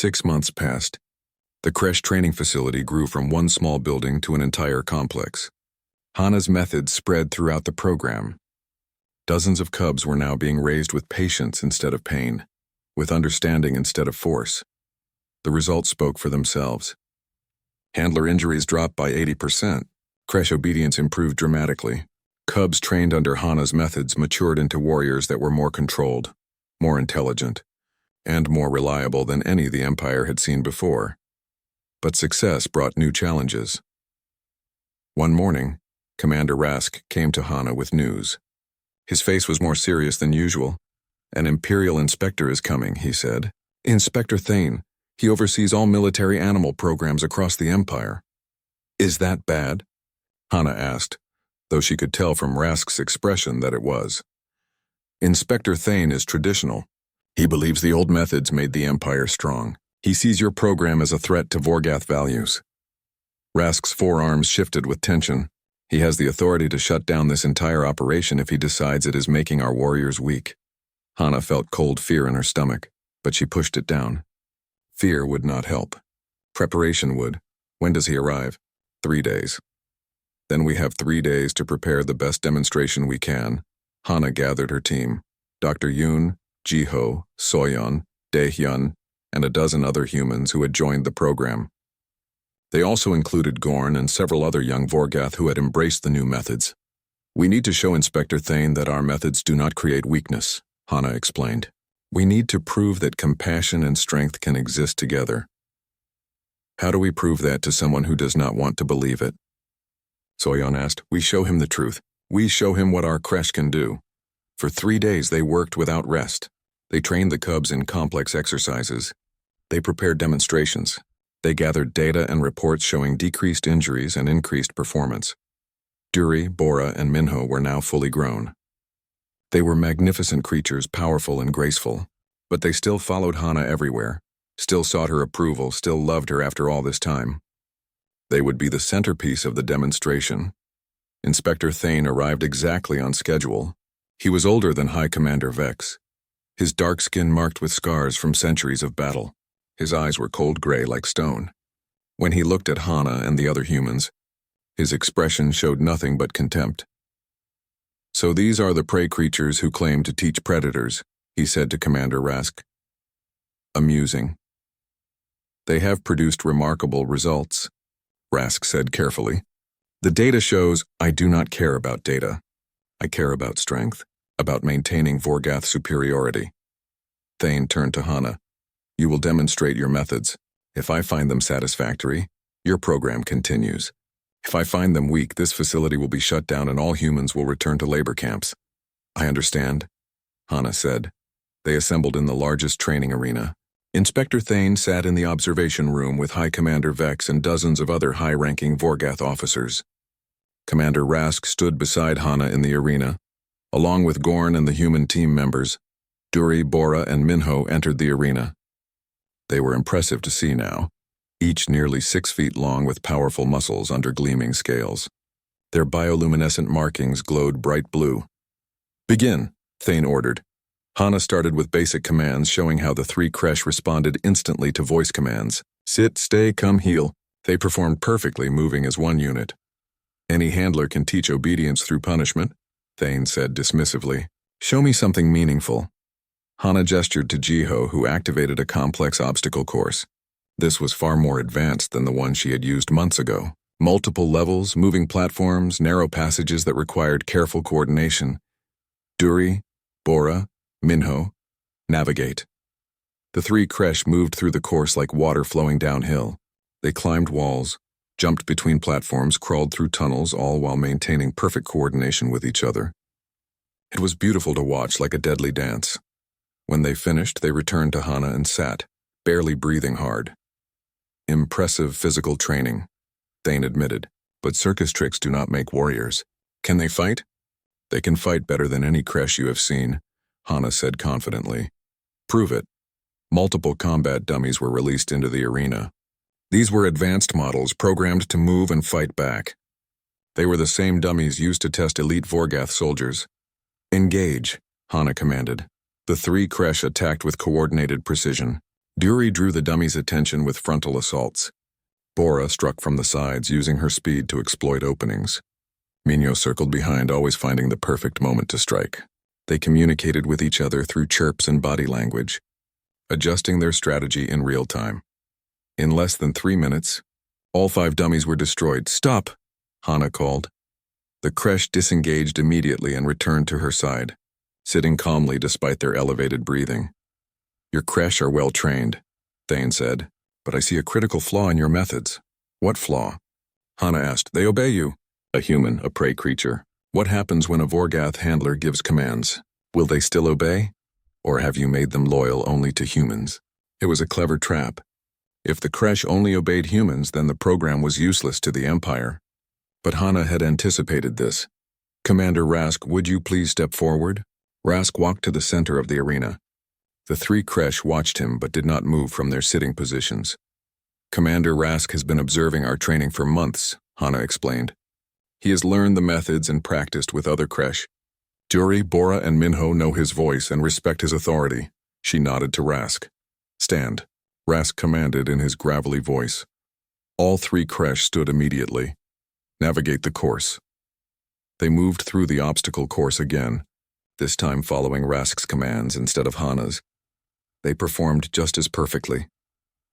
6 months passed. The Kresh training facility grew from one small building to an entire complex. Hana's methods spread throughout the program. Dozens of cubs were now being raised with patience instead of pain, with understanding instead of force. The results spoke for themselves. Handler injuries dropped by 80%. Kresh obedience improved dramatically. Cubs trained under Hana's methods matured into warriors that were more controlled, more intelligent, and more reliable than any the Empire had seen before. But success brought new challenges. One morning, Commander Rask came to Hana with news. His face was more serious than usual. "An Imperial inspector is coming," he said. "Inspector Thane. He oversees all military animal programs across the Empire." "Is that bad?" Hana asked, though she could tell from Rask's expression that it was. "Inspector Thane is traditional. He believes the old methods made the Empire strong. He sees your program as a threat to Vorgath values." Rask's forearms shifted with tension. "He has the authority to shut down this entire operation if he decides it is making our warriors weak." Hana felt cold fear in her stomach, but she pushed it down. Fear would not help. Preparation would. "When does he arrive?" 3 days. "Then we have 3 days to prepare the best demonstration we can." Hana gathered her team. Dr. Yoon, Jiho, Soyeon, Daehyun, and a dozen other humans who had joined the program. They also included Gorn and several other young Vorgath who had embraced the new methods. "We need to show Inspector Thane that our methods do not create weakness," Hana explained. "We need to prove that compassion and strength can exist together." "How do we prove that to someone who does not want to believe it?" Soyeon asked. "We show him the truth. We show him what our Kresh can do." For 3 days they worked without rest. They trained the cubs in complex exercises. They prepared demonstrations. They gathered data and reports showing decreased injuries and increased performance. Duri, Bora, and Minho were now fully grown. They were magnificent creatures, powerful and graceful, but they still followed Hana everywhere, still sought her approval, still loved her after all this time. They would be the centerpiece of the demonstration. Inspector Thane arrived exactly on schedule. He was older than High Commander Vex, his dark skin marked with scars from centuries of battle. His eyes were cold gray like stone. When he looked at Hana and the other humans, his expression showed nothing but contempt. "So these are the prey creatures who claim to teach predators," he said to Commander Rask. "Amusing. They have produced remarkable results," Rask said carefully. "The data shows I do not care about data. I care about strength, about maintaining Vorgath superiority." Thane turned to Hana. "You will demonstrate your methods. If I find them satisfactory, your program continues. If I find them weak, this facility will be shut down and all humans will return to labor camps." "I understand," Hana said. They assembled in the largest training arena. Inspector Thane sat in the observation room with High Commander Vex and dozens of other high-ranking Vorgath officers. Commander Rask stood beside Hana in the arena. Along with Gorn and the human team members, Duri, Bora, and Minho entered the arena. They were impressive to see now, each nearly 6 feet long with powerful muscles under gleaming scales. Their bioluminescent markings glowed bright blue. "Begin," Thane ordered. Hana started with basic commands showing how the 3 Kresh responded instantly to voice commands. Sit, stay, come, heal. They performed perfectly, moving as one unit. "Any handler can teach obedience through punishment," Thane said dismissively. "Show me something meaningful." Hana gestured to Jiho, who activated a complex obstacle course. This was far more advanced than the one she had used months ago. Multiple levels, moving platforms, narrow passages that required careful coordination. Duri, Bora, Minho, navigate. The 3 Kresh moved through the course like water flowing downhill. They climbed walls, jumped between platforms, crawled through tunnels, all while maintaining perfect coordination with each other. It was beautiful to watch, like a deadly dance. When they finished, they returned to Hana and sat, barely breathing hard. "Impressive physical training," Thane admitted, "but circus tricks do not make warriors. Can they fight?" "They can fight better than any Kresh you have seen," Hana said confidently. "Prove it." Multiple combat dummies were released into the arena. These were advanced models programmed to move and fight back. They were the same dummies used to test elite Vorgath soldiers. "Engage," Hana commanded. The 3 Kresh attacked with coordinated precision. Dury drew the dummy's attention with frontal assaults. Bora struck from the sides, using her speed to exploit openings. Minho circled behind, always finding the perfect moment to strike. They communicated with each other through chirps and body language, adjusting their strategy in real time. In less than 3 minutes, all 5 dummies were destroyed. "Stop!" Hana called. The creche disengaged immediately and returned to her side, sitting calmly despite their elevated breathing. "Your creche are well trained," Thane said, "but I see a critical flaw in your methods." "What flaw?" Hana asked. "They obey you." "A human, a prey creature. What happens when a Vorgath handler gives commands? Will they still obey? Or have you made them loyal only to humans?" It was a clever trap. If the creche only obeyed humans, then the program was useless to the Empire. But Hana had anticipated this. "Commander Rask, would you please step forward?" Rask walked to the center of the arena. The 3 creche watched him but did not move from their sitting positions. "Commander Rask has been observing our training for months," Hana explained. "He has learned the methods and practiced with other creche. Dury, Bora, and Minho know his voice and respect his authority." She nodded to Rask. "Stand," Rask commanded in his gravelly voice. All 3 creche stood immediately. "Navigate the course." They moved through the obstacle course again, this time following Rask's commands instead of Hana's. They performed just as perfectly.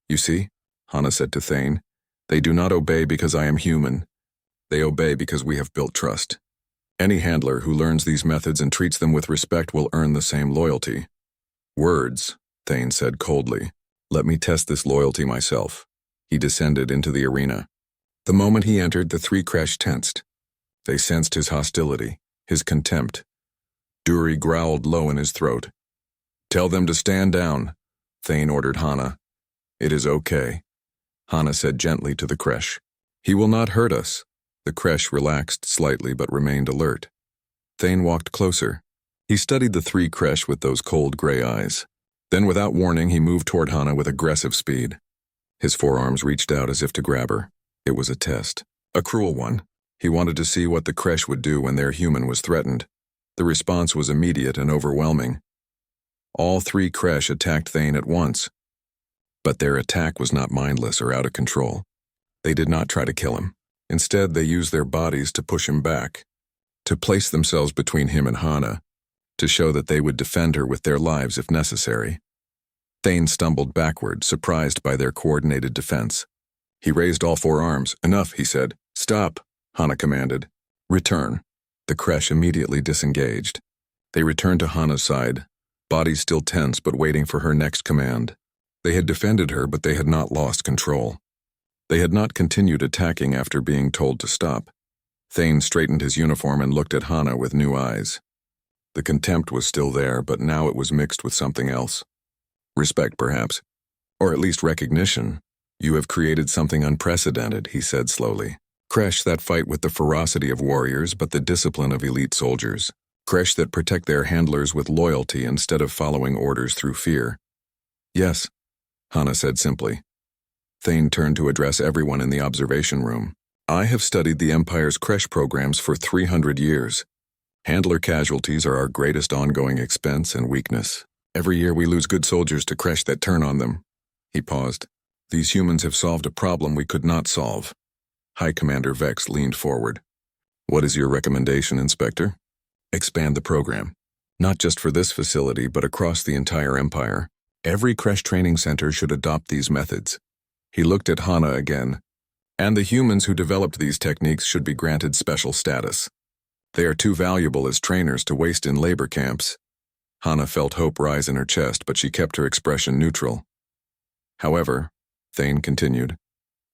"You see," Hana said to Thane, "they do not obey because I am human. They obey because we have built trust. Any handler who learns these methods and treats them with respect will earn the same loyalty." "Words," Thane said coldly. "Let me test this loyalty myself." He descended into the arena. The moment he entered, the 3 creche tensed. They sensed his hostility, his contempt. Dury growled low in his throat. "Tell them to stand down," Thane ordered Hana. "It is okay," Hana said gently to the creche. "He will not hurt us." The creche relaxed slightly but remained alert. Thane walked closer. He studied the 3 creche with those cold gray eyes. Then without warning, he moved toward Hana with aggressive speed. His forearms reached out as if to grab her. It was a test. A cruel one. He wanted to see what the creche would do when their human was threatened. The response was immediate and overwhelming. All 3 creche attacked Thane at once. But their attack was not mindless or out of control. They did not try to kill him. Instead, they used their bodies to push him back, to place themselves between him and Hana, to show that they would defend her with their lives if necessary. Thane stumbled backward, surprised by their coordinated defense. He raised all 4 arms. "Enough," he said. "Stop," Hana commanded. "Return." The creche immediately disengaged. They returned to Hana's side, bodies still tense but waiting for her next command. They had defended her, but they had not lost control. They had not continued attacking after being told to stop. Thane straightened his uniform and looked at Hana with new eyes. The contempt was still there, but now it was mixed with something else. Respect, perhaps. Or at least recognition. "You have created something unprecedented," he said slowly. "Creche that fight with the ferocity of warriors but the discipline of elite soldiers. Creche that protect their handlers with loyalty instead of following orders through fear." "Yes," Hana said simply. Thane turned to address everyone in the observation room. "I have studied the Empire's creche programs for 300 years. Handler casualties are our greatest ongoing expense and weakness. Every year we lose good soldiers to creche that turn on them." He paused. "These humans have solved a problem we could not solve." High Commander Vex leaned forward. "What is your recommendation, Inspector?" "Expand the program. Not just for this facility, but across the entire Empire. Every creche training center should adopt these methods." He looked at Hana again. "And the humans who developed these techniques should be granted special status. They are too valuable as trainers to waste in labor camps." Hana felt hope rise in her chest, but she kept her expression neutral. "However," Thane continued,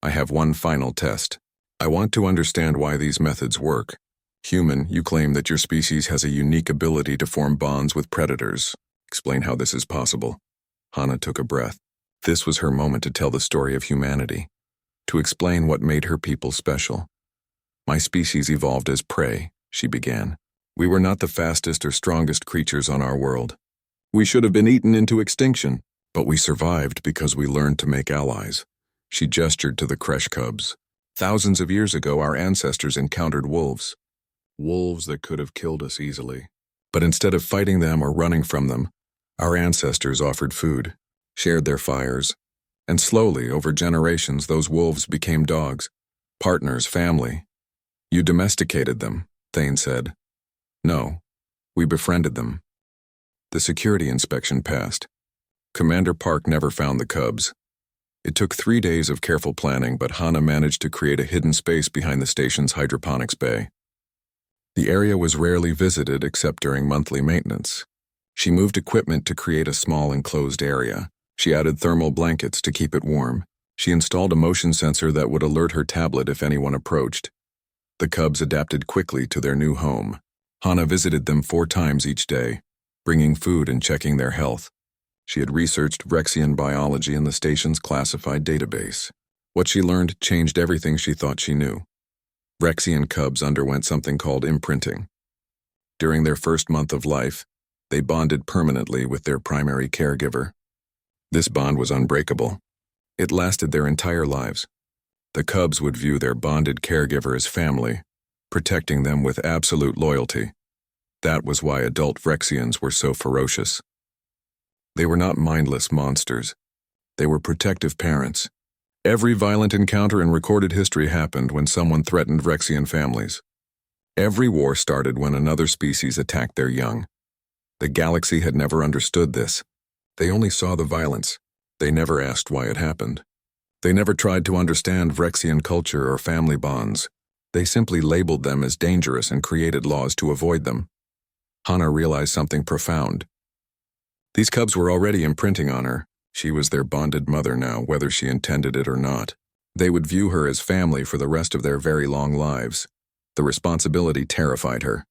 "I have one final test. I want to understand why these methods work. Human, you claim that your species has a unique ability to form bonds with predators. Explain how this is possible." Hana took a breath. This was her moment to tell the story of humanity, to explain what made her people special. "My species evolved as prey," she began. "We were not the fastest or strongest creatures on our world. We should have been eaten into extinction, but we survived because we learned to make allies." She gestured to the creche cubs. "Thousands of years ago, our ancestors encountered wolves. Wolves that could have killed us easily. But instead of fighting them or running from them, our ancestors offered food. shared their fires, and slowly, over generations, those wolves became dogs, partners, family. You domesticated them, Thane said. No, we befriended them. The security inspection passed. Commander Park never found the cubs. It took 3 days of careful planning, but Hana managed to create a hidden space behind the station's hydroponics bay. The area was rarely visited except during monthly maintenance. She moved equipment to create a small enclosed area. She added thermal blankets to keep it warm. She installed a motion sensor that would alert her tablet if anyone approached. The cubs adapted quickly to their new home. Hana visited them 4 times each day, bringing food and checking their health. She had researched Rexian biology in the station's classified database. What she learned changed everything she thought she knew. Rexian cubs underwent something called imprinting. During their first month of life, they bonded permanently with their primary caregiver. This bond was unbreakable. It lasted their entire lives. The cubs would view their bonded caregiver as family, protecting them with absolute loyalty. That was why adult Rexians were so ferocious. They were not mindless monsters. They were protective parents. Every violent encounter in recorded history happened when someone threatened Rexian families. Every war started when another species attacked their young. The galaxy had never understood this. They only saw the violence. They never asked why it happened. They never tried to understand Rexian culture or family bonds. They simply labeled them as dangerous and created laws to avoid them. Hana realized something profound. These cubs were already imprinting on her. She was their bonded mother now, whether she intended it or not. They would view her as family for the rest of their very long lives. The responsibility terrified her,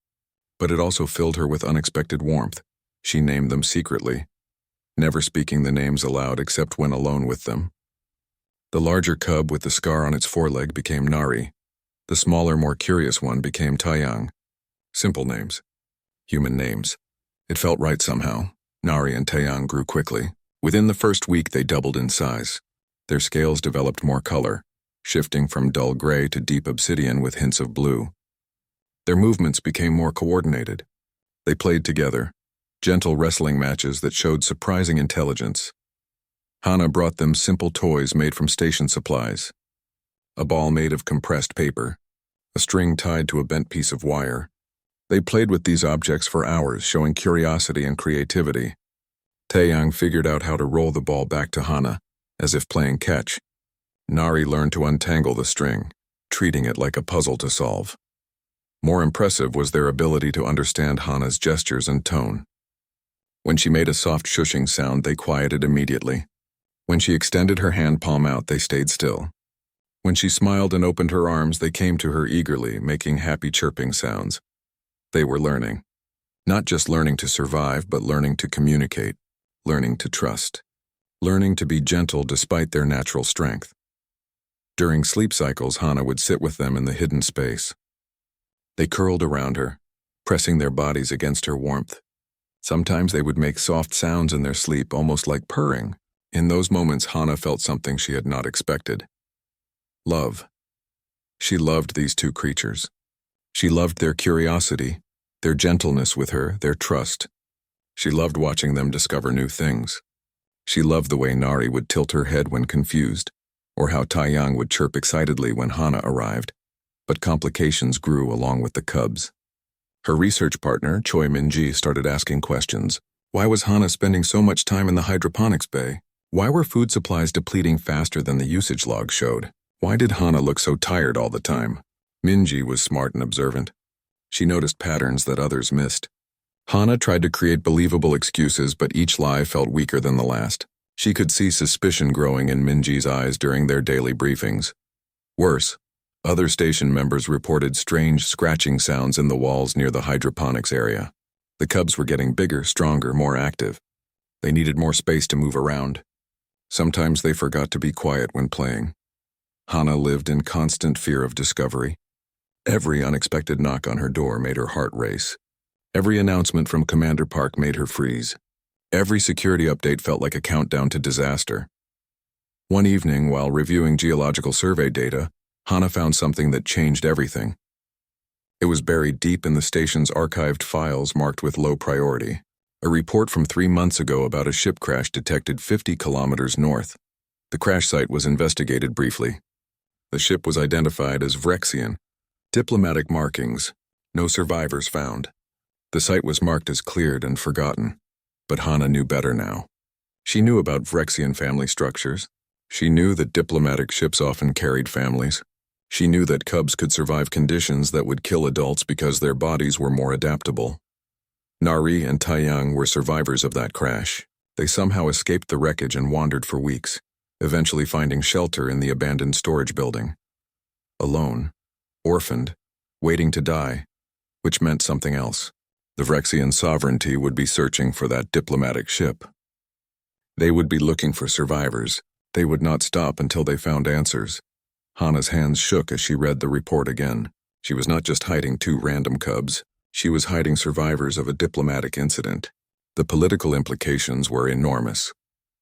but it also filled her with unexpected warmth. She named them secretly, never speaking the names aloud except when alone with them. The larger cub with the scar on its foreleg became Nari. The smaller, more curious one became Taiyang. Simple names. Human names. It felt right somehow. Nari and Taiyang grew quickly. Within the first week, they doubled in size. Their scales developed more color, shifting from dull gray to deep obsidian with hints of blue. Their movements became more coordinated. They played together, gentle wrestling matches that showed surprising intelligence. Hana brought them simple toys made from station supplies. A ball made of compressed paper, a string tied to a bent piece of wire. They played with these objects for hours, showing curiosity and creativity. Taeyang figured out how to roll the ball back to Hana, as if playing catch. Nari learned to untangle the string, treating it like a puzzle to solve. More impressive was their ability to understand Hana's gestures and tone. When she made a soft shushing sound, they quieted immediately. When she extended her hand palm out, they stayed still. When she smiled and opened her arms, they came to her eagerly, making happy chirping sounds. They were learning. Not just learning to survive, but learning to communicate, learning to trust, learning to be gentle despite their natural strength. During sleep cycles, Hana would sit with them in the hidden space. They curled around her, pressing their bodies against her warmth. Sometimes they would make soft sounds in their sleep, almost like purring. In those moments, Hana felt something she had not expected. Love. She loved these two creatures. She loved their curiosity, their gentleness with her, their trust. She loved watching them discover new things. She loved the way Nari would tilt her head when confused, or how Taiyang would chirp excitedly when Hana arrived. But complications grew along with the cubs. Her research partner, Choi Min-ji, started asking questions. Why was Hana spending so much time in the hydroponics bay? Why were food supplies depleting faster than the usage log showed? Why did Hana look so tired all the time? Min-ji was smart and observant. She noticed patterns that others missed. Hana tried to create believable excuses, but each lie felt weaker than the last. She could see suspicion growing in Min-ji's eyes during their daily briefings. Worse, other station members reported strange scratching sounds in the walls near the hydroponics area. The cubs were getting bigger, stronger, more active. They needed more space to move around. Sometimes they forgot to be quiet when playing. Hana lived in constant fear of discovery. Every unexpected knock on her door made her heart race. Every announcement from Commander Park made her freeze. Every security update felt like a countdown to disaster. One evening, while reviewing geological survey data, Hana found something that changed everything. It was buried deep in the station's archived files marked with low priority. A report from 3 months ago about a ship crash detected 50 kilometers north. The crash site was investigated briefly. The ship was identified as Vrexian. Diplomatic markings. No survivors found. The site was marked as cleared and forgotten. But Hana knew better now. She knew about Vrexian family structures. She knew that diplomatic ships often carried families. She knew that cubs could survive conditions that would kill adults because their bodies were more adaptable. Nari and Taiyang were survivors of that crash. They somehow escaped the wreckage and wandered for weeks, eventually finding shelter in the abandoned storage building. Alone, orphaned, waiting to die, which meant something else. The Vrexian sovereignty would be searching for that diplomatic ship. They would be looking for survivors. They would not stop until they found answers. Hana's hands shook as she read the report again. She was not just hiding 2 random cubs. She was hiding survivors of a diplomatic incident. The political implications were enormous.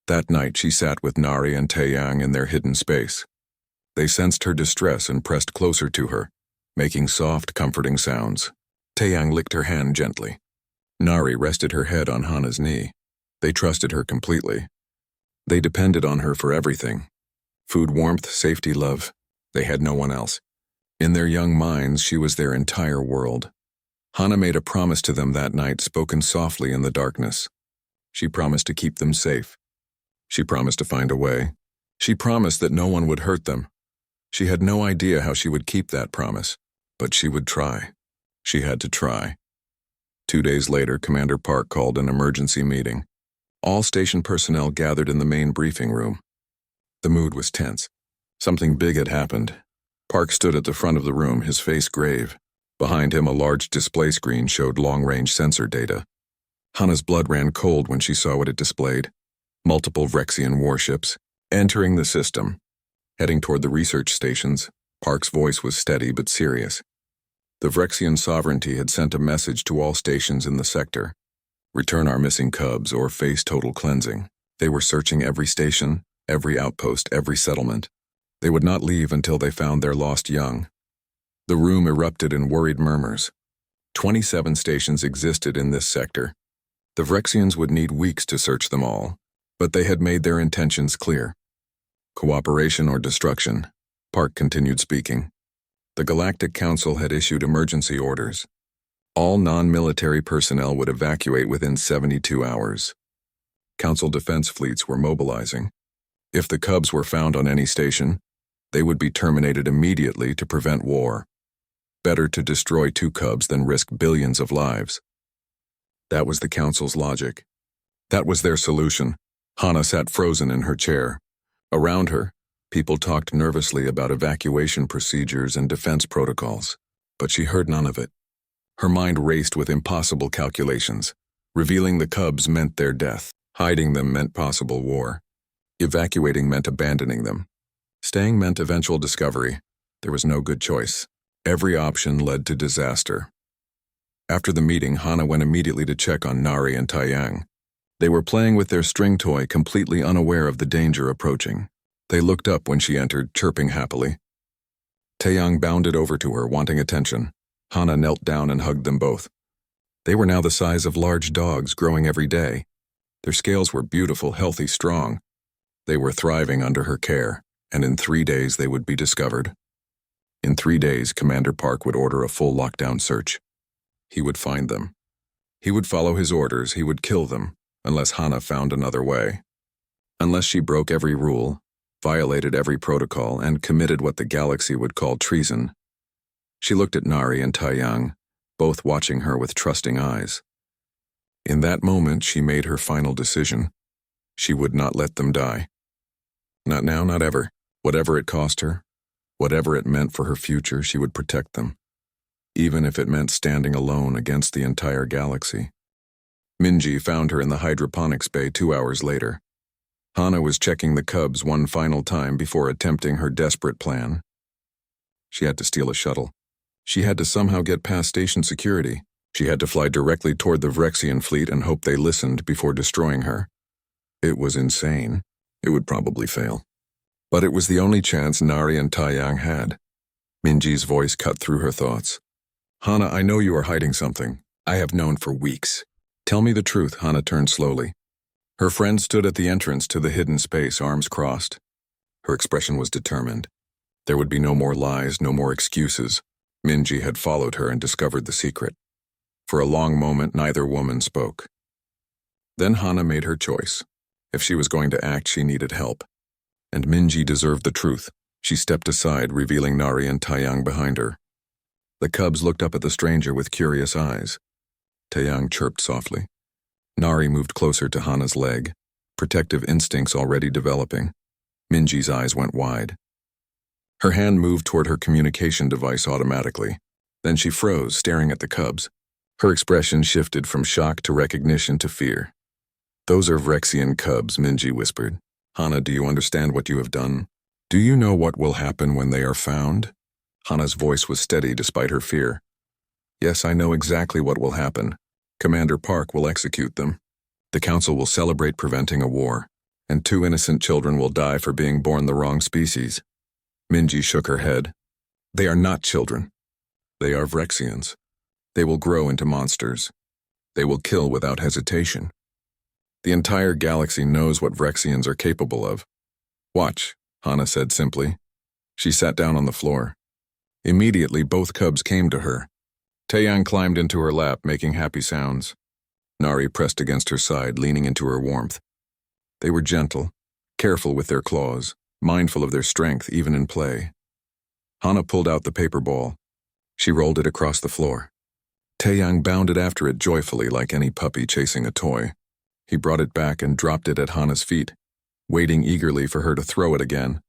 That night she sat with Nari and Taeyang in their hidden space. They sensed her distress and pressed closer to her, making soft, comforting sounds. Taeyang licked her hand gently. Nari rested her head on Hana's knee. They trusted her completely. They depended on her for everything. Food, warmth, safety, love. They had no one else. In their young minds, she was their entire world. Hana made a promise to them that night, spoken softly in the darkness. She promised to keep them safe. She promised to find a way. She promised that no one would hurt them. She had no idea how she would keep that promise, but she would try. She had to try. 2 days later, Commander Park called an emergency meeting. All station personnel gathered in the main briefing room. The mood was tense. Something big had happened. Park stood at the front of the room, his face grave. Behind him, a large display screen showed long-range sensor data. Hana's blood ran cold when she saw what it displayed. Multiple Vrexian warships, entering the system. Heading toward the research stations, Park's voice was steady but serious. The Vrexian sovereignty had sent a message to all stations in the sector. Return our missing cubs or face total cleansing. They were searching every station, every outpost, every settlement. They would not leave until they found their lost young. The room erupted in worried murmurs. 27 stations existed in this sector. The Vrexians would need weeks to search them all, but they had made their intentions clear. Cooperation or destruction. Park continued speaking. The Galactic Council had issued emergency orders. All non-military personnel would evacuate within 72 hours. Council defense fleets were mobilizing. If the cubs were found on any station, they would be terminated immediately to prevent war. Better to destroy 2 cubs than risk billions of lives. That was the Council's logic. That was their solution. Hana sat frozen in her chair. Around her, people talked nervously about evacuation procedures and defense protocols, but she heard none of it. Her mind raced with impossible calculations. Revealing the cubs meant their death. Hiding them meant possible war. Evacuating meant abandoning them. Staying meant eventual discovery. There was no good choice. Every option led to disaster. After the meeting, Hana went immediately to check on Nari and Taiyang. They were playing with their string toy, completely unaware of the danger approaching. They looked up when she entered, chirping happily. Taiyang bounded over to her, wanting attention. Hana knelt down and hugged them both. They were now the size of large dogs, growing every day. Their scales were beautiful, healthy, strong. They were thriving under her care, and in 3 days they would be discovered. In 3 days, Commander Park would order a full lockdown search. He would find them. He would follow his orders. He would kill them, unless Hana found another way. Unless she broke every rule, violated every protocol, and committed what the galaxy would call treason. She looked at Nari and Taiyang, both watching her with trusting eyes. In that moment, she made her final decision. She would not let them die. Not now, not ever. Whatever it cost her, whatever it meant for her future, she would protect them, even if it meant standing alone against the entire galaxy. Minji found her in the hydroponics bay 2 hours later. Hana was checking the cubs one final time before attempting her desperate plan. She had to steal a shuttle. She had to somehow get past station security. She had to fly directly toward the Vrexian fleet and hope they listened before destroying her. It was insane. It would probably fail. But it was the only chance Nari and Taiyang had. Minji's voice cut through her thoughts. Hana, I know you are hiding something. I have known for weeks. Tell me the truth, Hana turned slowly. Her friend stood at the entrance to the hidden space, arms crossed. Her expression was determined. There would be no more lies, no more excuses. Minji had followed her and discovered the secret. For a long moment, neither woman spoke. Then Hana made her choice. If she was going to act, she needed help. And Minji deserved the truth. She stepped aside, revealing Nari and Taeyang behind her. The cubs looked up at the stranger with curious eyes. Taeyang chirped softly. Nari moved closer to Hana's leg, protective instincts already developing. Minji's eyes went wide. Her hand moved toward her communication device automatically. Then she froze, staring at the cubs. Her expression shifted from shock to recognition to fear. Those are Vrexian cubs, Minji whispered. Hana, do you understand what you have done? Do you know what will happen when they are found? Hana's voice was steady despite her fear. Yes, I know exactly what will happen. Commander Park will execute them. The council will celebrate preventing a war, and 2 innocent children will die for being born the wrong species. Minji shook her head. They are not children. They are Vrexians. They will grow into monsters. They will kill without hesitation. The entire galaxy knows what Vrexians are capable of. Watch, Hana said simply. She sat down on the floor. Immediately, both cubs came to her. Taeyang climbed into her lap, making happy sounds. Nari pressed against her side, leaning into her warmth. They were gentle, careful with their claws, mindful of their strength even in play. Hana pulled out the paper ball. She rolled it across the floor. Taeyang bounded after it joyfully like any puppy chasing a toy. He brought it back and dropped it at Hana's feet, waiting eagerly for her to throw it again.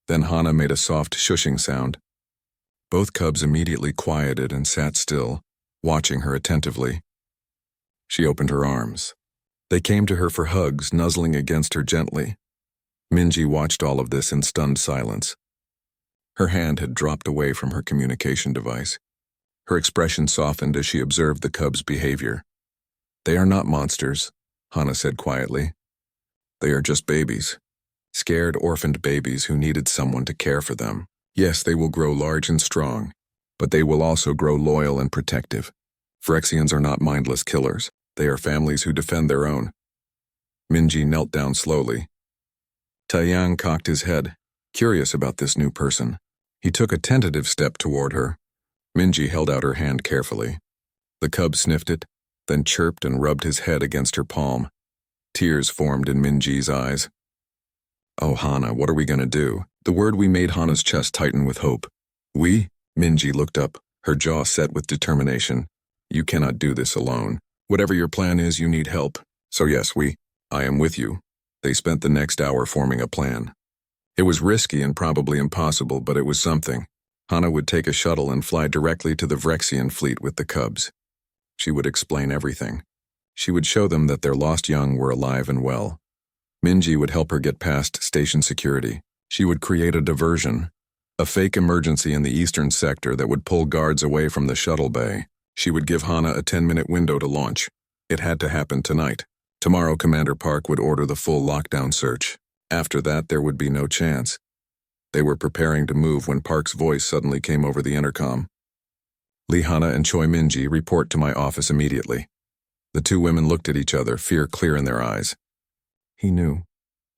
Then Hana made a soft shushing sound. Both cubs immediately quieted and sat still, watching her attentively. She opened her arms. They came to her for hugs, nuzzling against her gently. Minji watched all of this in stunned silence. Her hand had dropped away from her communication device. Her expression softened as she observed the cubs' behavior. They are not monsters, Hana said quietly. They are just babies. Scared, orphaned babies who needed someone to care for them. Yes, they will grow large and strong, but they will also grow loyal and protective. Phyrexians are not mindless killers. They are families who defend their own. Minji knelt down slowly. Taeyang cocked his head, curious about this new person. He took a tentative step toward her. Minji held out her hand carefully. The cub sniffed it, then chirped and rubbed his head against her palm. Tears formed in Minji's eyes. Oh, Hana, what are we going to do? The word we made Hana's chest tighten with hope. We? Minji looked up, her jaw set with determination. You cannot do this alone. Whatever your plan is, you need help. So yes, I am with you. They spent the next hour forming a plan. It was risky and probably impossible, but it was something. Hana would take a shuttle and fly directly to the Vrexian fleet with the cubs. She would explain everything. She would show them that their lost young were alive and well. Minji would help her get past station security. She would create a diversion, a fake emergency in the eastern sector that would pull guards away from the shuttle bay. She would give Hana a 10-minute window to launch. It had to happen tonight. Tomorrow, Commander Park would order the full lockdown search. After that, there would be no chance. They were preparing to move when Park's voice suddenly came over the intercom. Lee Hana and Choi Minji, report to my office immediately. The 2 women looked at each other, fear clear in their eyes. He knew.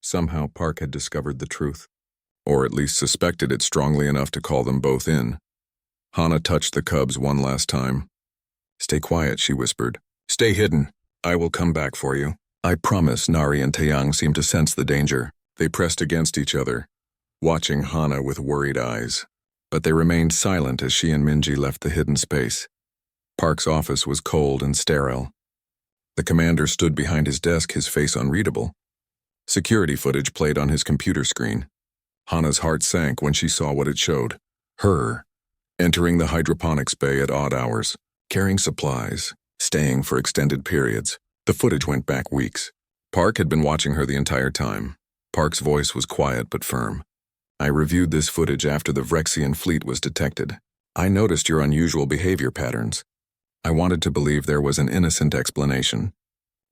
Somehow Park had discovered the truth, or at least suspected it strongly enough to call them both in. Hana touched the cubs one last time. Stay quiet, she whispered. Stay hidden. I will come back for you. I promise. Nari and Taeyang seemed to sense the danger. They pressed against each other, watching Hana with worried eyes. But they remained silent as she and Minji left the hidden space. Park's office was cold and sterile. The commander stood behind his desk, his face unreadable. Security footage played on his computer screen. Hana's heart sank when she saw what it showed. Her, entering the hydroponics bay at odd hours, carrying supplies, staying for extended periods. The footage went back weeks. Park had been watching her the entire time. Park's voice was quiet but firm. I reviewed this footage after the Vrexian fleet was detected. I noticed your unusual behavior patterns. I wanted to believe there was an innocent explanation.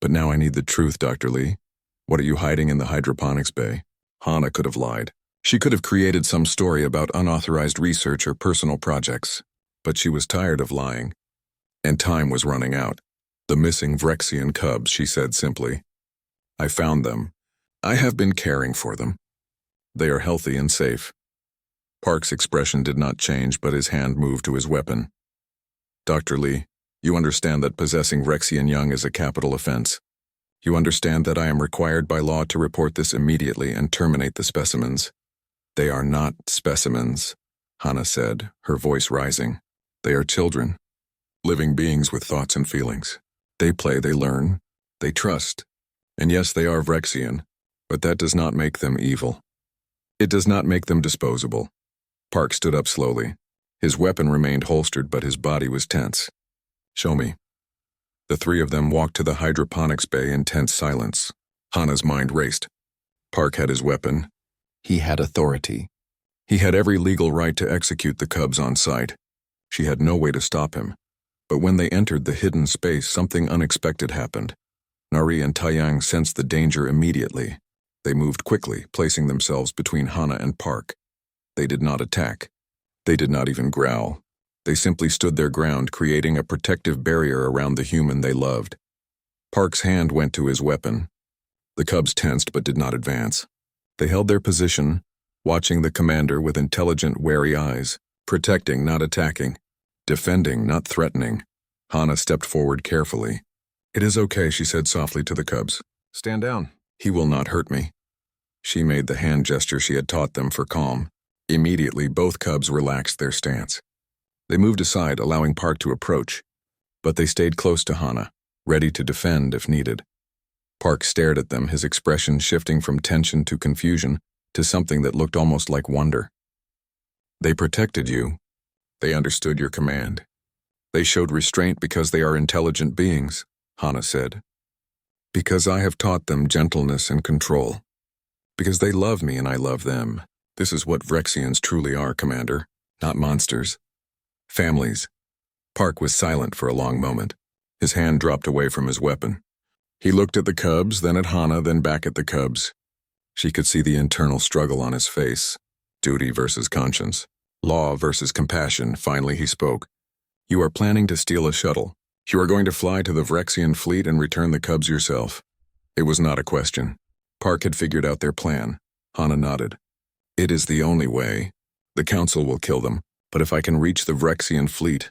But now I need the truth, Dr. Lee. What are you hiding in the hydroponics bay? Hana could have lied. She could have created some story about unauthorized research or personal projects. But she was tired of lying. And time was running out. The missing Vrexian cubs, she said simply. I found them. I have been caring for them. They are healthy and safe. Park's expression did not change, but his hand moved to his weapon. Dr. Lee, you understand that possessing Vrexian young is a capital offense. You understand that I am required by law to report this immediately and terminate the specimens. They are not specimens, Hana said, her voice rising. They are children, living beings with thoughts and feelings. They play, they learn, they trust. And yes, they are Vrexian, but that does not make them evil. It does not make them disposable. Park stood up slowly. His weapon remained holstered, but his body was tense. Show me. The three of them walked to the hydroponics bay in tense silence. Hana's mind raced. Park had his weapon. He had authority. He had every legal right to execute the cubs on sight. She had no way to stop him. But when they entered the hidden space, something unexpected happened. Nari and Taiyang sensed the danger immediately. They moved quickly, placing themselves between Hana and Park. They did not attack. They did not even growl. They simply stood their ground, creating a protective barrier around the human they loved. Park's hand went to his weapon. The cubs tensed but did not advance. They held their position, watching the commander with intelligent, wary eyes, protecting, not attacking, defending, not threatening. Hana stepped forward carefully. It is okay, she said softly to the cubs. Stand down. He will not hurt me. She made the hand gesture she had taught them for calm. Immediately, both cubs relaxed their stance. They moved aside, allowing Park to approach, but they stayed close to Hana, ready to defend if needed. Park stared at them, his expression shifting from tension to confusion to something that looked almost like wonder. They protected you. They understood your command. They showed restraint because they are intelligent beings, Hana said. Because I have taught them gentleness and control. Because they love me and I love them. This is what Vrexians truly are, Commander, not monsters. Families. Park was silent for a long moment. His hand dropped away from his weapon. He looked at the cubs, then at Hana, then back at the cubs. She could see the internal struggle on his face. Duty versus conscience. Law versus compassion. Finally he spoke. You are planning to steal a shuttle. You are going to fly to the Vrexian fleet and return the cubs yourself. It was not a question. Park had figured out their plan. Hana nodded. It is the only way. The council will kill them. But if I can reach the Vrexian fleet,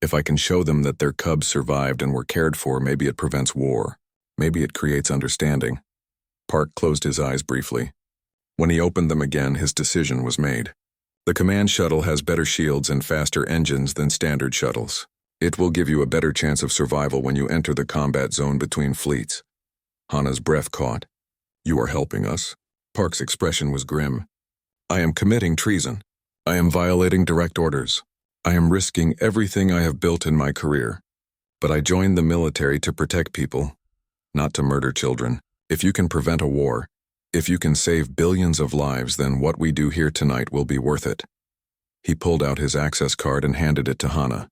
if I can show them that their cubs survived and were cared for, maybe it prevents war. Maybe it creates understanding. Park closed his eyes briefly. When he opened them again, his decision was made. The command shuttle has better shields and faster engines than standard shuttles. It will give you a better chance of survival when you enter the combat zone between fleets. Hana's breath caught. You are helping us. Park's expression was grim. I am committing treason. I am violating direct orders. I am risking everything I have built in my career. But I joined the military to protect people, not to murder children. If you can prevent a war, if you can save billions of lives, then what we do here tonight will be worth it. He pulled out his access card and handed it to Hana.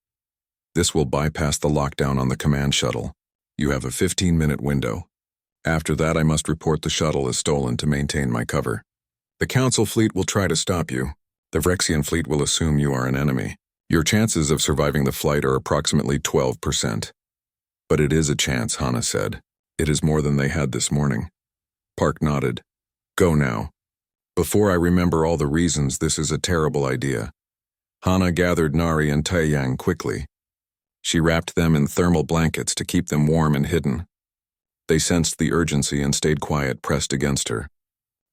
This will bypass the lockdown on the command shuttle. You have a 15-minute window. After that, I must report the shuttle as stolen to maintain my cover. The Council fleet will try to stop you. The Vrexian fleet will assume you are an enemy. Your chances of surviving the flight are approximately 12%. But it is a chance, Hana said. It is more than they had this morning. Park nodded. Go now. Before I remember all the reasons this is a terrible idea. Hana gathered Nari and Taiyang quickly. She wrapped them in thermal blankets to keep them warm and hidden. They sensed the urgency and stayed quiet, pressed against her.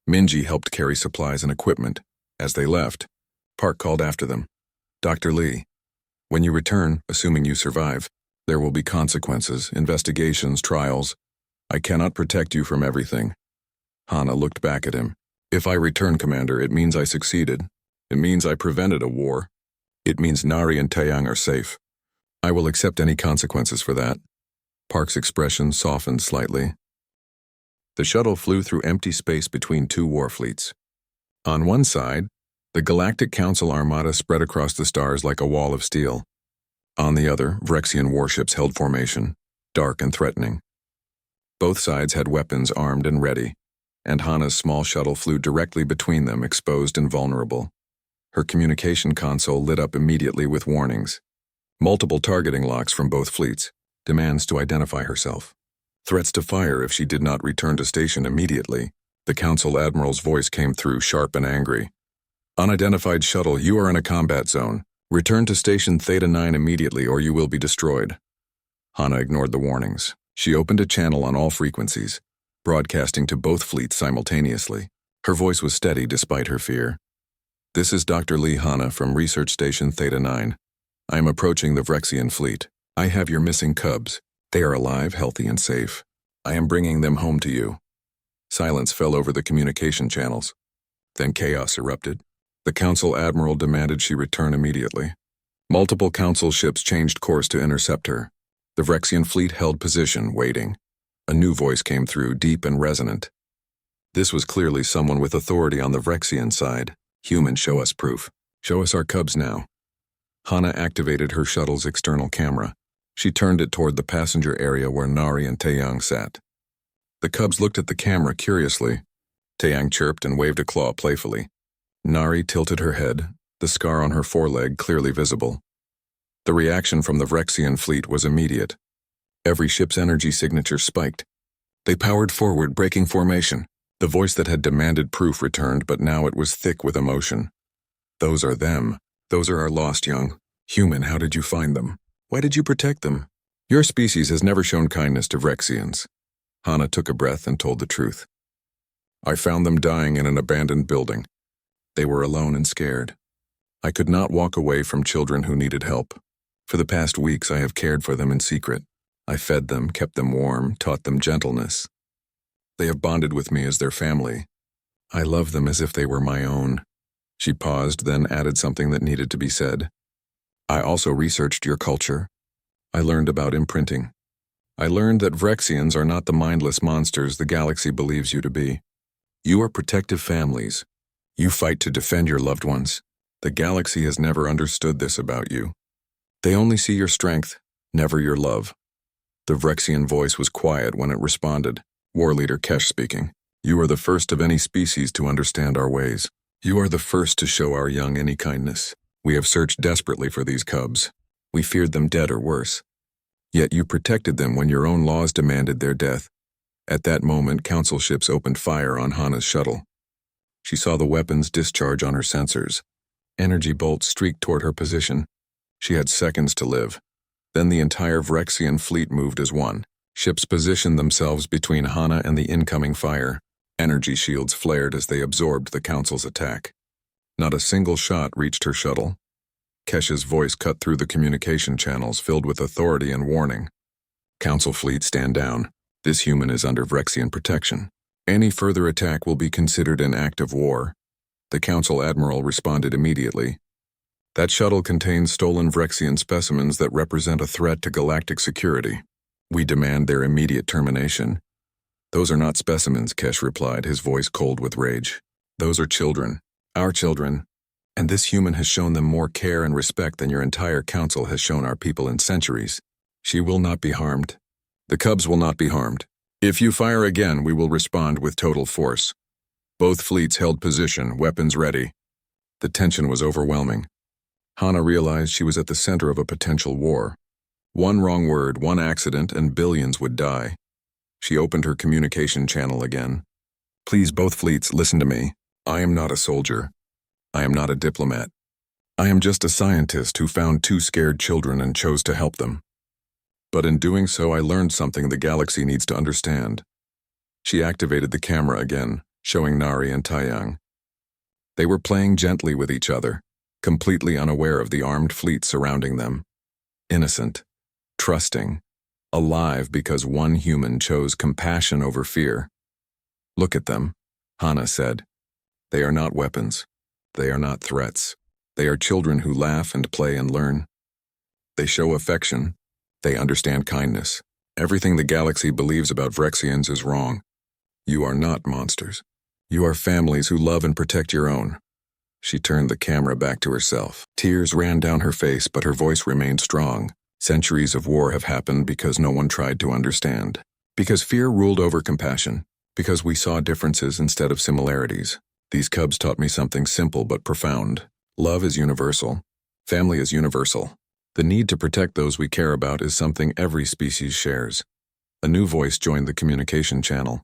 Minji helped carry supplies and equipment. As they left, Park called after them. Dr. Lee, when you return, assuming you survive, there will be consequences, investigations, trials. I cannot protect you from everything. Hana looked back at him. If I return, Commander, it means I succeeded. It means I prevented a war. It means Nari and Taiyang are safe. I will accept any consequences for that. Park's expression softened slightly. The shuttle flew through empty space between two war fleets. On one side, the Galactic Council armada spread across the stars like a wall of steel. On the other, Vrexian warships held formation, dark and threatening. Both sides had weapons armed and ready, and Hana's small shuttle flew directly between them, exposed and vulnerable. Her communication console lit up immediately with warnings. Multiple targeting locks from both fleets. demands to identify herself. Threats to fire if she did not return to station immediately. The Council Admiral's voice came through, sharp and angry. Unidentified shuttle, you are in a combat zone. Return to Station Theta 9 immediately or you will be destroyed. Hana ignored the warnings. She opened a channel on all frequencies, broadcasting to both fleets simultaneously. Her voice was steady despite her fear. This is Dr. Lee Hana from Research Station Theta 9. I am approaching the Vrexian fleet. I have your missing cubs. They are alive, healthy, and safe. I am bringing them home to you. Silence fell over the communication channels. Then chaos erupted. The Council Admiral demanded she return immediately. Multiple Council ships changed course to intercept her. The Vrexian fleet held position, waiting. A new voice came through, deep and resonant. This was clearly someone with authority on the Vrexian side. Humans, show us proof. Show us our cubs now. Hana activated her shuttle's external camera. She turned it toward the passenger area where Nari and Taeyang sat. The cubs looked at the camera curiously. Taeyang chirped and waved a claw playfully. Nari tilted her head, the scar on her foreleg clearly visible. The reaction from the Vrexian fleet was immediate. Every ship's energy signature spiked. They powered forward, breaking formation. The voice that had demanded proof returned, but now it was thick with emotion. Those are them. Those are our lost young. Human, how did you find them? Why did you protect them? Your species has never shown kindness to Vrexians. Hana took a breath and told the truth. I found them dying in an abandoned building. They were alone and scared. I could not walk away from children who needed help. For the past weeks, I have cared for them in secret. I fed them, kept them warm, taught them gentleness. They have bonded with me as their family. I love them as if they were my own. She paused, then added something that needed to be said. I also researched your culture. I learned about imprinting. I learned that Vrexians are not the mindless monsters the galaxy believes you to be. You are protective families. You fight to defend your loved ones. The galaxy has never understood this about you. They only see your strength, never your love. The Vrexian voice was quiet when it responded. War Leader Kesh speaking. You are the first of any species to understand our ways. You are the first to show our young any kindness. We have searched desperately for these cubs. We feared them dead or worse. Yet you protected them when your own laws demanded their death. At that moment, Council ships opened fire on Hana's shuttle. She saw the weapons discharge on her sensors. Energy bolts streaked toward her position. She had seconds to live. Then the entire Vrexian fleet moved as one. Ships positioned themselves between Hana and the incoming fire. Energy shields flared as they absorbed the Council's attack. Not a single shot reached her shuttle. Kesh's voice cut through the communication channels filled with authority and warning. Council fleet, stand down. This human is under Vrexian protection. Any further attack will be considered an act of war. The Council Admiral responded immediately. That shuttle contains stolen Vrexian specimens that represent a threat to galactic security. We demand their immediate termination. Those are not specimens, Kesh replied, his voice cold with rage. Those are children. Our children. And this human has shown them more care and respect than your entire council has shown our people in centuries. She will not be harmed. The cubs will not be harmed. If you fire again, we will respond with total force. Both fleets held position, weapons ready. The tension was overwhelming. Hana realized she was at the center of a potential war. One wrong word, one accident, and billions would die. She opened her communication channel again. Please, both fleets, listen to me. I am not a soldier. I am not a diplomat. I am just a scientist who found two scared children and chose to help them. But in doing so, I learned something the galaxy needs to understand. She activated the camera again, showing Nari and Taeyang. They were playing gently with each other, completely unaware of the armed fleet surrounding them. Innocent, trusting, alive because one human chose compassion over fear. Look at them, Hana said. They are not weapons. They are not threats. They are children who laugh and play and learn. They show affection. They understand kindness. Everything the galaxy believes about Vrexians is wrong. You are not monsters. You are families who love and protect your own. She turned the camera back to herself. Tears ran down her face, but her voice remained strong. Centuries of war have happened because no one tried to understand. Because fear ruled over compassion. Because we saw differences instead of similarities. These cubs taught me something simple but profound. Love is universal. Family is universal. The need to protect those we care about is something every species shares. A new voice joined the communication channel.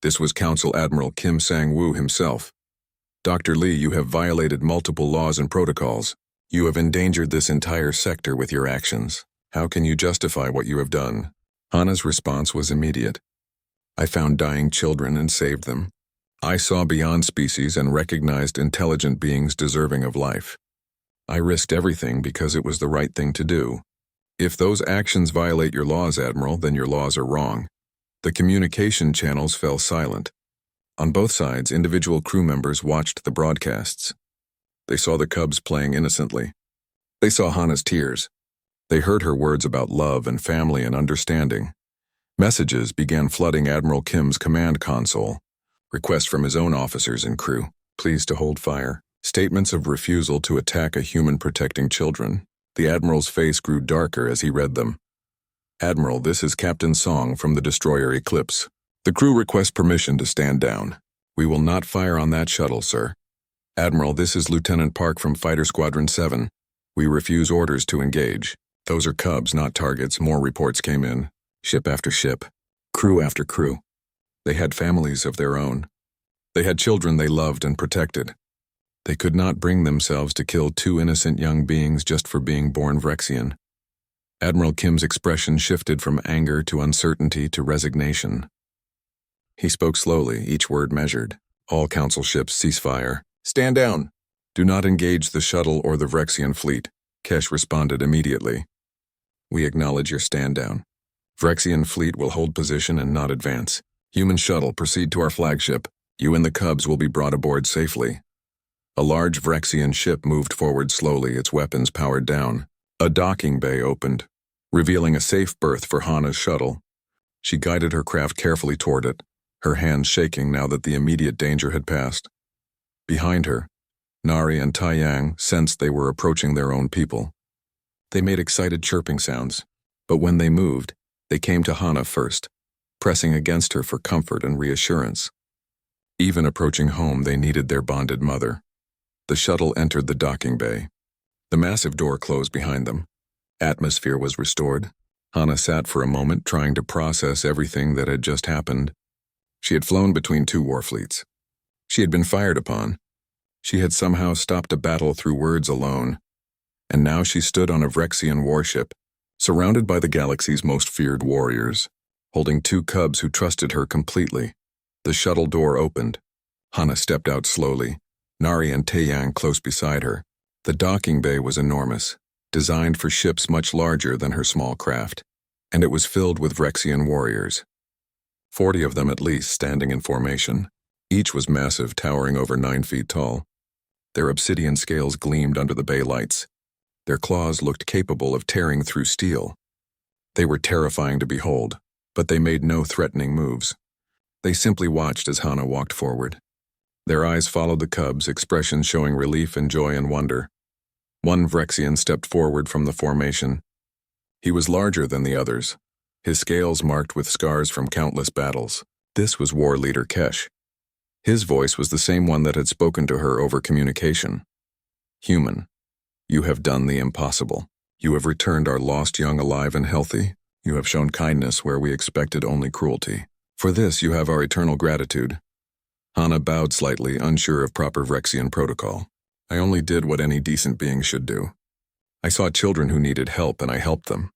This was Council Admiral Kim Sang-woo himself. Dr. Lee, you have violated multiple laws and protocols. You have endangered this entire sector with your actions. How can you justify what you have done? Hana's response was immediate. I found dying children and saved them. I saw beyond species and recognized intelligent beings deserving of life. I risked everything because it was the right thing to do. If those actions violate your laws, Admiral, then your laws are wrong. The communication channels fell silent. On both sides, individual crew members watched the broadcasts. They saw the cubs playing innocently. They saw Hana's tears. They heard her words about love and family and understanding. Messages began flooding Admiral Kim's command console. Requests from his own officers and crew, please to hold fire. Statements of refusal to attack a human protecting children. The Admiral's face grew darker as he read them. Admiral, this is Captain Song from the destroyer Eclipse. The crew requests permission to stand down. We will not fire on that shuttle, sir. Admiral, this is Lieutenant Park from Fighter Squadron 7. We refuse orders to engage. Those are cubs, not targets. More reports came in. Ship after ship. Crew after crew. They had families of their own. They had children they loved and protected. They could not bring themselves to kill two innocent young beings just for being born Vrexian. Admiral Kim's expression shifted from anger to uncertainty to resignation. He spoke slowly, each word measured. All council ships cease fire. Stand down! Do not engage the shuttle or the Vrexian fleet. Kesh responded immediately. We acknowledge your stand down. Vrexian fleet will hold position and not advance. Human shuttle, proceed to our flagship. You and the cubs will be brought aboard safely. A large Vrexian ship moved forward slowly, its weapons powered down. A docking bay opened, revealing a safe berth for Hana's shuttle. She guided her craft carefully toward it, her hands shaking now that the immediate danger had passed. Behind her, Nari and Taiyang sensed they were approaching their own people. They made excited chirping sounds, but when they moved, they came to Hana first, pressing against her for comfort and reassurance. Even approaching home, they needed their bonded mother. The shuttle entered the docking bay. The massive door closed behind them. Atmosphere was restored. Hana sat for a moment, trying to process everything that had just happened. She had flown between two war fleets. She had been fired upon. She had somehow stopped a battle through words alone. And now she stood on a Vrexian warship, surrounded by the galaxy's most feared warriors, holding two cubs who trusted her completely. The shuttle door opened. Hana stepped out slowly, Nari and Taeyang close beside her. The docking bay was enormous, designed for ships much larger than her small craft, and it was filled with Vrexian warriors. 40 of them at least standing in formation. Each was massive, towering over 9 feet tall. Their obsidian scales gleamed under the bay lights. Their claws looked capable of tearing through steel. They were terrifying to behold, but they made no threatening moves. They simply watched as Hana walked forward. Their eyes followed the cubs, expressions showing relief and joy and wonder. One Vrexian stepped forward from the formation. He was larger than the others, his scales marked with scars from countless battles. This was war leader Kesh. His voice was the same one that had spoken to her over communication. Human, you have done the impossible. You have returned our lost young alive and healthy. You have shown kindness where we expected only cruelty. For this you have our eternal gratitude. Hana bowed slightly, unsure of proper Vrexian protocol. I only did what any decent being should do. I saw children who needed help and I helped them.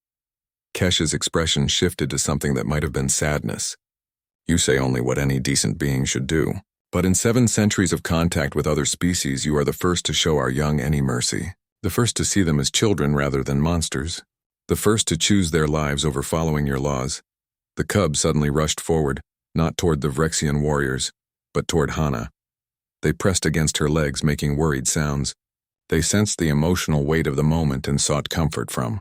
Kesh's expression shifted to something that might have been sadness. You say only what any decent being should do. But in 7 centuries of contact with other species, you are the first to show our young any mercy. The first to see them as children rather than monsters. The first to choose their lives over following your laws. The cub suddenly rushed forward, not toward the Vrexian warriors, but toward Hana. They pressed against her legs, making worried sounds. They sensed the emotional weight of the moment and sought comfort from.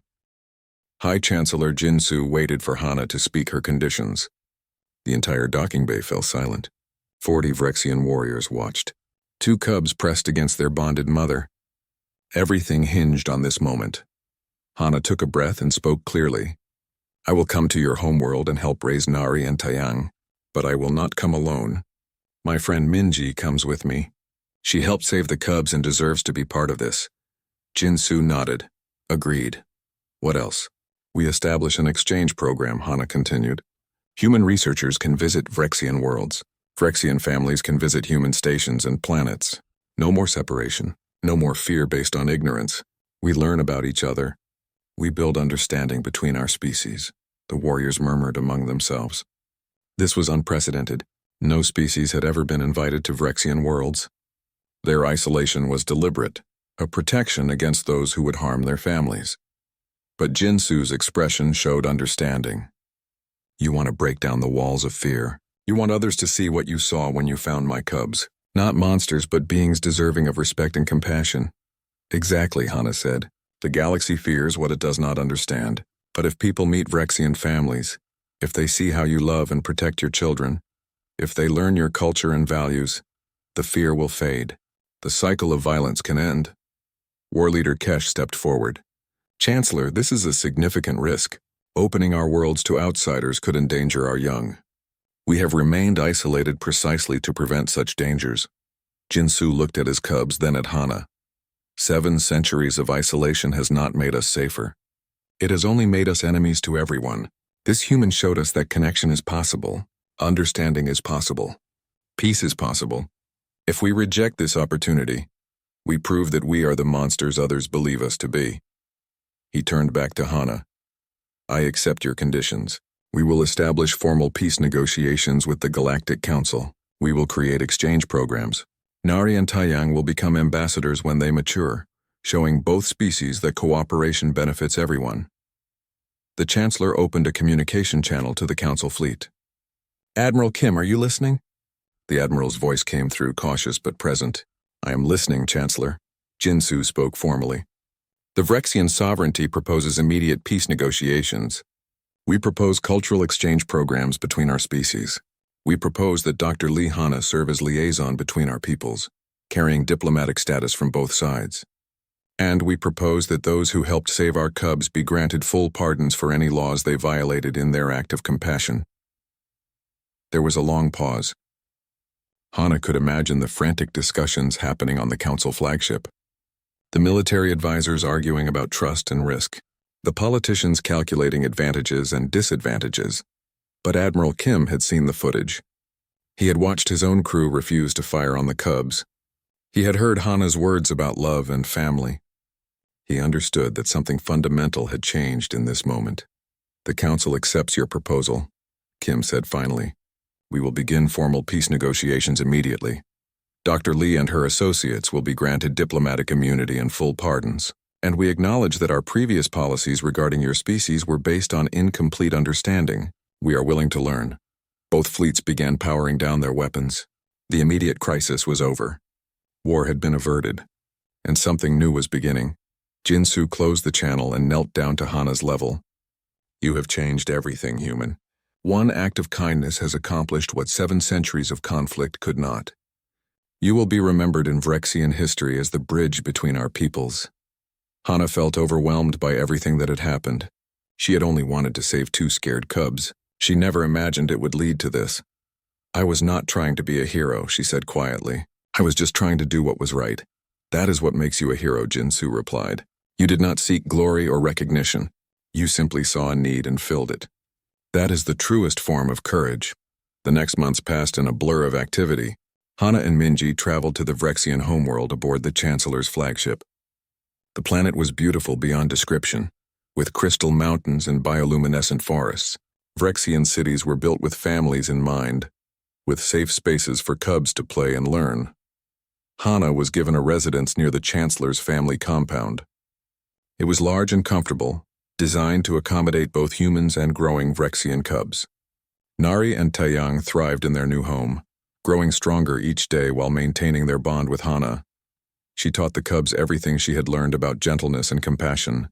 High Chancellor Jinsu waited for Hana to speak her conditions. The entire docking bay fell silent. 40 Vrexian warriors watched. 2 cubs pressed against their bonded mother. Everything hinged on this moment. Hana took a breath and spoke clearly. I will come to your homeworld and help raise Nari and Taeyang, but I will not come alone. My friend Minji comes with me. She helped save the cubs and deserves to be part of this. Jinsu nodded. Agreed. What else? We establish an exchange program, Hana continued. Human researchers can visit Vrexian worlds. Vrexian families can visit human stations and planets. No more separation. No more fear based on ignorance. We learn about each other. We build understanding between our species, the warriors murmured among themselves. This was unprecedented. No species had ever been invited to Vrexian worlds. Their isolation was deliberate, a protection against those who would harm their families. But Jinsu's expression showed understanding. You want to break down the walls of fear. You want others to see what you saw when you found my cubs. Not monsters, but beings deserving of respect and compassion. Exactly, Hana said. The galaxy fears what it does not understand. But if people meet Vrexian families, if they see how you love and protect your children, if they learn your culture and values, the fear will fade. The cycle of violence can end. War Leader Kesh stepped forward. Chancellor, this is a significant risk. Opening our worlds to outsiders could endanger our young. We have remained isolated precisely to prevent such dangers. Jinsu looked at his cubs, then at Hana. 7 centuries of isolation has not made us safer. It has only made us enemies to everyone. This human showed us that connection is possible, understanding is possible, peace is possible. If we reject this opportunity, we prove that we are the monsters others believe us to be. He turned back to Hana. I accept your conditions. We will establish formal peace negotiations with the Galactic Council. We will create exchange programs. Nari and Taiyang will become ambassadors when they mature, showing both species that cooperation benefits everyone. The Chancellor opened a communication channel to the Council fleet. Admiral Kim, are you listening? The Admiral's voice came through, cautious but present. I am listening, Chancellor. Jinsu spoke formally. The Vrexian sovereignty proposes immediate peace negotiations. We propose cultural exchange programs between our species. We propose that Dr. Lee Hana serve as liaison between our peoples, carrying diplomatic status from both sides. And we propose that those who helped save our cubs be granted full pardons for any laws they violated in their act of compassion. There was a long pause. Hana could imagine the frantic discussions happening on the Council flagship. The military advisors arguing about trust and risk. The politicians calculating advantages and disadvantages. But Admiral Kim had seen the footage. He had watched his own crew refuse to fire on the cubs. He had heard Hana's words about love and family. He understood that something fundamental had changed in this moment. The Council accepts your proposal, Kim said finally. We will begin formal peace negotiations immediately. Dr. Lee and her associates will be granted diplomatic immunity and full pardons. And we acknowledge that our previous policies regarding your species were based on incomplete understanding. We are willing to learn. Both fleets began powering down their weapons. The immediate crisis was over. War had been averted, and something new was beginning. Jinsu closed the channel and knelt down to Hana's level. You have changed everything, human. One act of kindness has accomplished what 7 centuries of conflict could not. You will be remembered in Vrexian history as the bridge between our peoples. Hana felt overwhelmed by everything that had happened. She had only wanted to save 2 scared cubs. She never imagined it would lead to this. I was not trying to be a hero, she said quietly. I was just trying to do what was right. That is what makes you a hero, Jinsu replied. You did not seek glory or recognition. You simply saw a need and filled it. That is the truest form of courage. The next months passed in a blur of activity. Hana and Minji traveled to the Vrexian homeworld aboard the Chancellor's flagship. The planet was beautiful beyond description, with crystal mountains and bioluminescent forests. Vrexian cities were built with families in mind, with safe spaces for cubs to play and learn. Hana was given a residence near the Chancellor's family compound. It was large and comfortable, designed to accommodate both humans and growing Vrexian cubs. Nari and Taiyang thrived in their new home, growing stronger each day while maintaining their bond with Hana. She taught the cubs everything she had learned about gentleness and compassion.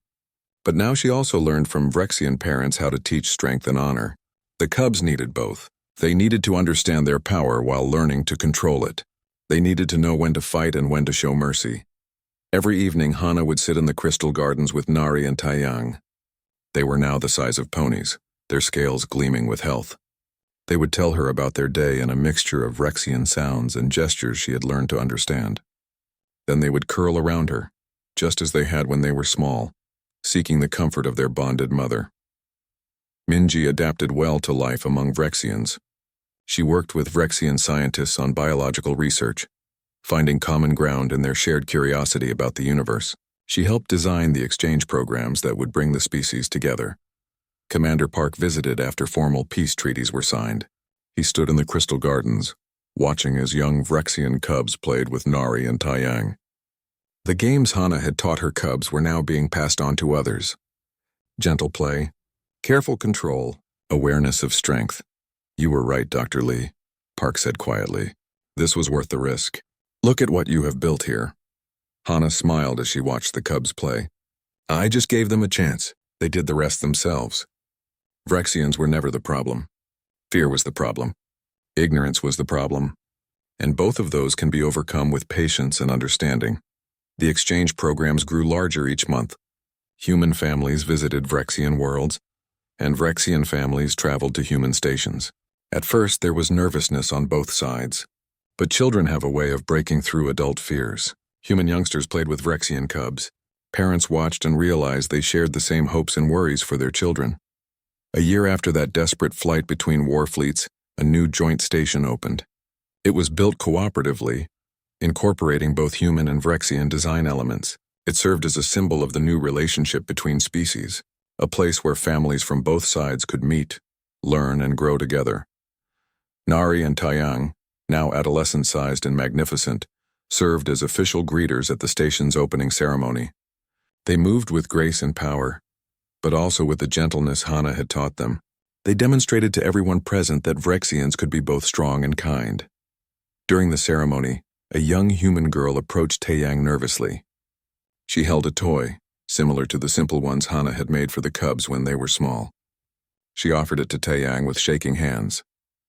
But now she also learned from Vrexian parents how to teach strength and honor. The cubs needed both. They needed to understand their power while learning to control it. They needed to know when to fight and when to show mercy. Every evening, Hana would sit in the crystal gardens with Nari and Taiyang. They were now the size of ponies, their scales gleaming with health. They would tell her about their day in a mixture of Vrexian sounds and gestures she had learned to understand. Then they would curl around her, just as they had when they were small, seeking the comfort of their bonded mother. Minji adapted well to life among Vrexians. She worked with Vrexian scientists on biological research, finding common ground in their shared curiosity about the universe. She helped design the exchange programs that would bring the species together. Commander Park visited after formal peace treaties were signed. He stood in the Crystal Gardens, watching as young Vrexian cubs played with Nari and Taiyang. The games Hana had taught her cubs were now being passed on to others. Gentle play, careful control, awareness of strength. "You were right, Dr. Lee," Park said quietly. "This was worth the risk. Look at what you have built here." Hana smiled as she watched the cubs play. "I just gave them a chance. They did the rest themselves." Vrexians were never the problem. Fear was the problem. Ignorance was the problem. And both of those can be overcome with patience and understanding. The exchange programs grew larger each month. Human families visited Vrexian worlds, and Vrexian families traveled to human stations. At first, there was nervousness on both sides. But children have a way of breaking through adult fears. Human youngsters played with Vrexian cubs. Parents watched and realized they shared the same hopes and worries for their children. A year after that desperate flight between war fleets, a new joint station opened. It was built cooperatively, incorporating both human and Vrexian design elements. It served as a symbol of the new relationship between species, a place where families from both sides could meet, learn, and grow together. Nari and Taiyang, now adolescent-sized and magnificent, served as official greeters at the station's opening ceremony. They moved with grace and power, but also with the gentleness Hana had taught them. They demonstrated to everyone present that Vrexians could be both strong and kind. During the ceremony, a young human girl approached Taiyang nervously. She held a toy, similar to the simple ones Hana had made for the cubs when they were small. She offered it to Taiyang with shaking hands.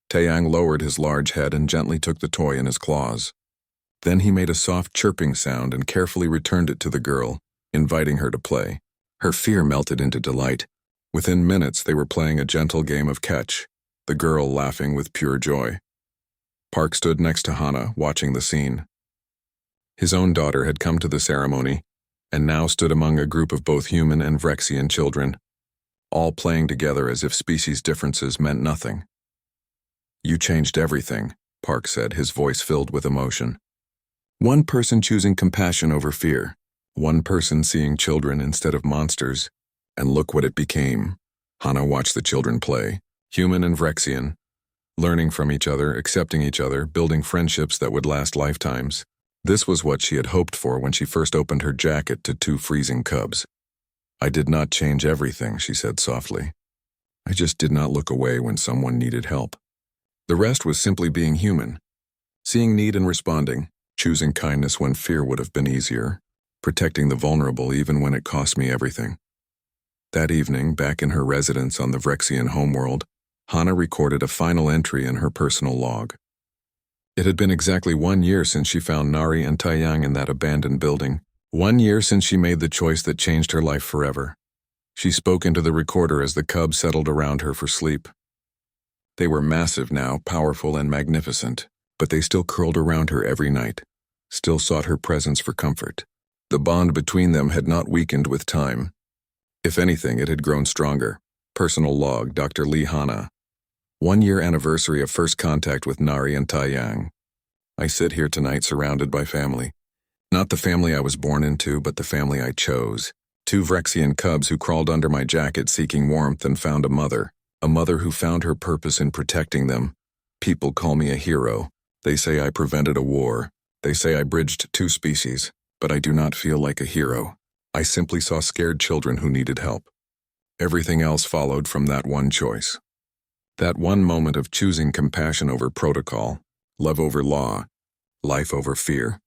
Taiyang lowered his large head and gently took the toy in his claws. Then he made a soft chirping sound and carefully returned it to the girl, inviting her to play. Her fear melted into delight. Within minutes, they were playing a gentle game of catch, the girl laughing with pure joy. Park stood next to Hana, watching the scene. His own daughter had come to the ceremony, and now stood among a group of both human and Vrexian children, all playing together as if species differences meant nothing. "You changed everything," Park said, his voice filled with emotion. "One person choosing compassion over fear, one person seeing children instead of monsters, and look what it became." Hana watched the children play, human and Vrexian, learning from each other, accepting each other, building friendships that would last lifetimes. This was what she had hoped for when she first opened her jacket to two freezing cubs. "I did not change everything," she said softly. "I just did not look away when someone needed help. The rest was simply being human, seeing need and responding, choosing kindness when fear would have been easier, protecting the vulnerable even when it cost me everything." That evening, back in her residence on the Vrexian homeworld, Hana recorded a final entry in her personal log. It had been exactly 1 year since she found Nari and Taiyang in that abandoned building. 1 year since she made the choice that changed her life forever. She spoke into the recorder as the cubs settled around her for sleep. They were massive now, powerful and magnificent, but they still curled around her every night, still sought her presence for comfort. The bond between them had not weakened with time. If anything, it had grown stronger. Personal log, Dr. Lee Hana. 1-year anniversary of first contact with Nari and Taiyang. I sit here tonight surrounded by family. Not the family I was born into, but the family I chose. 2 Vrexian cubs who crawled under my jacket seeking warmth and found a mother who found her purpose in protecting them. People call me a hero. They say I prevented a war. They say I bridged 2 species, but I do not feel like a hero. I simply saw scared children who needed help. Everything else followed from that one choice. That one moment of choosing compassion over protocol, love over law, life over fear.